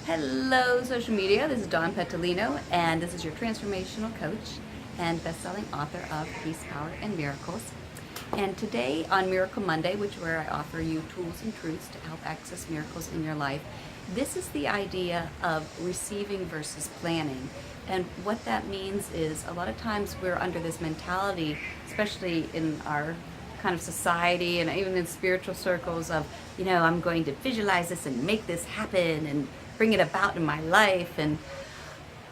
Hello, social media. This is Dawn Petalino, and this is your transformational coach and best-selling author of Peace, Power, and Miracles. And today on Miracle Monday, which where I offer you tools and truths to help access miracles in your life, this is the idea of receiving versus planning. And what that means is a lot of times we're under this mentality, especially in our kind of society and even in spiritual circles of, I'm going to visualize this and make this happen and bring it about in my life. And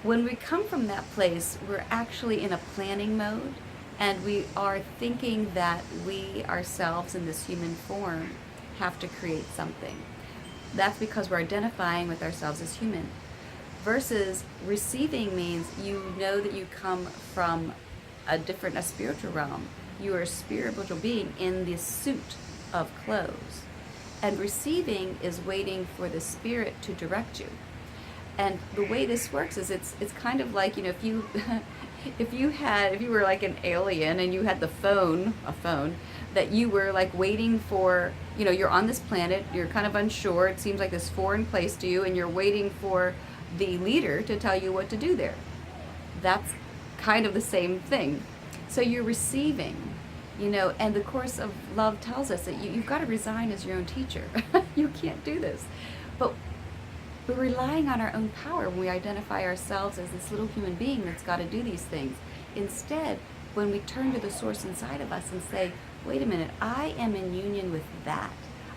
when we come from that place, we're actually in a planning mode, and we are thinking that we ourselves in this human form have to create something. That's because we're identifying with ourselves as human. Versus receiving means you know that you come from a spiritual realm. You are a spiritual being in this suit of clothes. And receiving is waiting for the spirit to direct you. And the way this works is it's kind of like, if you if you were like an alien and you had a phone that you were like waiting for, you're on this planet, you're kind of unsure, it seems like this foreign place to you, and you're waiting for the leader to tell you what to do there. That's kind of the same thing. So you're receiving, and the Course of Love tells us that you've got to resign as your own teacher. You can't do this. But we're relying on our own power when we identify ourselves as this little human being that's got to do these things. Instead, when we turn to the source inside of us and say, wait a minute, I am in union with that.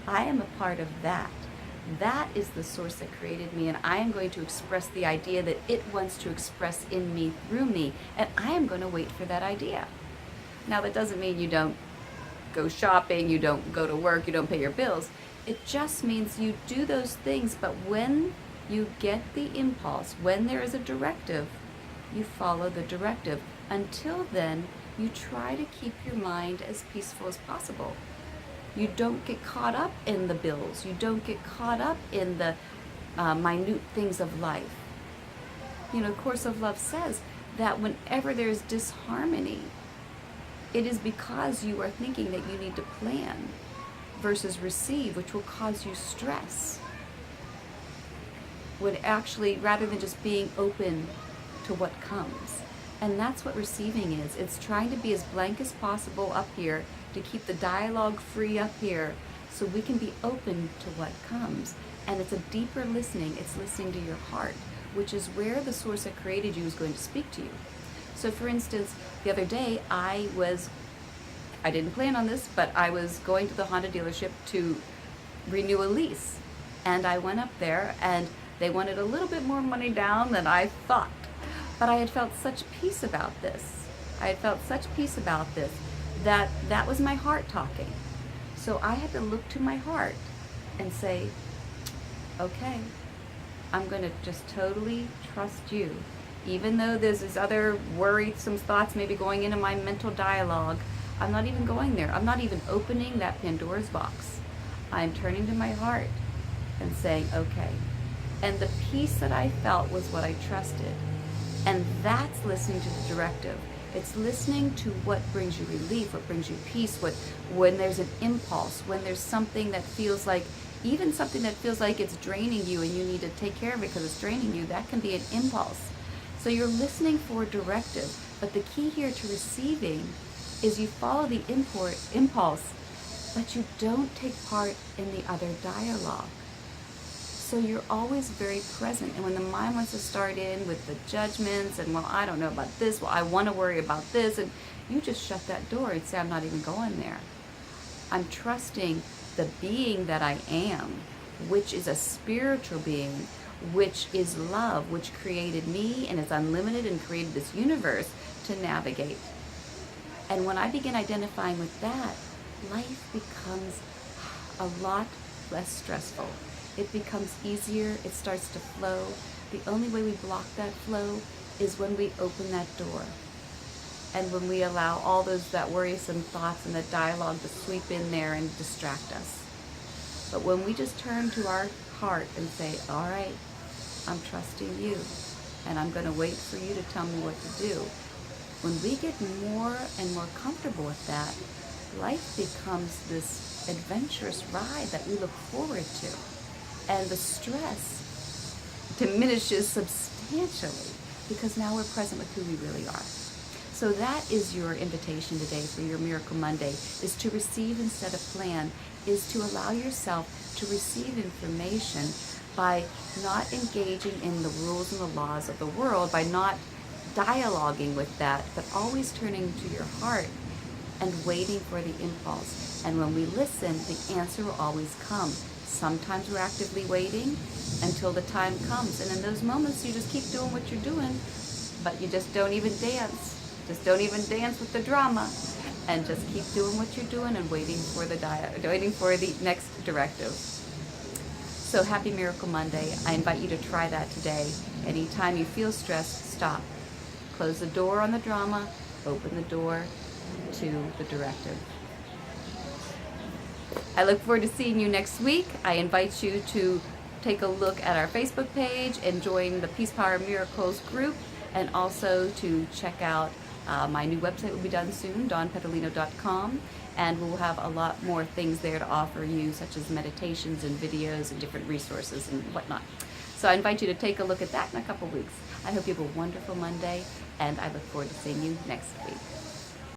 I am a part of that. That is the source that created me, and I am going to express the idea that it wants to express in me through me, and I am going to wait for that idea. Now, that doesn't mean you don't go shopping, you don't go to work, you don't pay your bills. It just means you do those things, but when you get the impulse, when there is a directive, you follow the directive. Until then, you try to keep your mind as peaceful as possible. You don't get caught up in the bills. You don't get caught up in the minute things of life. Course of Love says that whenever there's disharmony, it is because you are thinking that you need to plan versus receive, which will cause you stress. Would actually, rather than just being open to what comes. And that's what receiving is. It's trying to be as blank as possible up here to keep the dialogue free up here so we can be open to what comes. And it's a deeper listening. It's listening to your heart, which is where the source that created you is going to speak to you. So for instance, the other day I didn't plan on this, but I was going to the Honda dealership to renew a lease. And I went up there and they wanted a little bit more money down than I thought. But I had felt such peace about this. That was my heart talking. So I had to look to my heart and say, okay, I'm going to just totally trust you. Even though there's these other worrisome thoughts maybe going into my mental dialogue, I'm not even going there. I'm not even opening that Pandora's box. I'm turning to my heart and saying, okay. And the peace that I felt was what I trusted. And that's listening to the directive. It's listening to what brings you relief, what brings you peace, when there's an impulse, when there's something that feels like, even something that feels like it's draining you and you need to take care of it because it's draining you, that can be an impulse. So you're listening for a directive, but the key here to receiving is you follow the impulse, but you don't take part in the other dialogue. So you're always very present. And when the mind wants to start in with the judgments and, well, I don't know about this, well, I want to worry about this, and you just shut that door and say, I'm not even going there. I'm trusting the being that I am, which is a spiritual being, which is love, which created me and is unlimited and created this universe to navigate. And when I begin identifying with that, life becomes a lot less stressful. It becomes easier, it starts to flow. The only way we block that flow is when we open that door. And when we allow all that worrisome thoughts and that dialogue to sweep in there and distract us. But when we just turn to our heart and say, all right, I'm trusting you, and I'm going to wait for you to tell me what to do. When we get more and more comfortable with that, life becomes this adventurous ride that we look forward to. And the stress diminishes substantially because now we're present with who we really are. So that is your invitation today for your Miracle Monday, is to receive instead of plan, is to allow yourself to receive information by not engaging in the rules and the laws of the world, by not dialoguing with that, but always turning to your heart and waiting for the impulse. And when we listen, the answer will always come. Sometimes we're actively waiting until the time comes. And in those moments, you just keep doing what you're doing, but you just don't even dance. Just don't even dance with the drama, and just keep doing what you're doing and waiting for the next directive. So happy Miracle Monday. I invite you to try that today. Anytime you feel stressed, stop. Close the door on the drama, open the door to the directive. I look forward to seeing you next week. I invite you to take a look at our Facebook page and join the Peace, Power, Miracles group, and also to check out my new website will be done soon, dawnpetalino.com, and we'll have a lot more things there to offer you, such as meditations and videos and different resources and whatnot. So I invite you to take a look at that in a couple weeks. I hope you have a wonderful Monday, and I look forward to seeing you next week.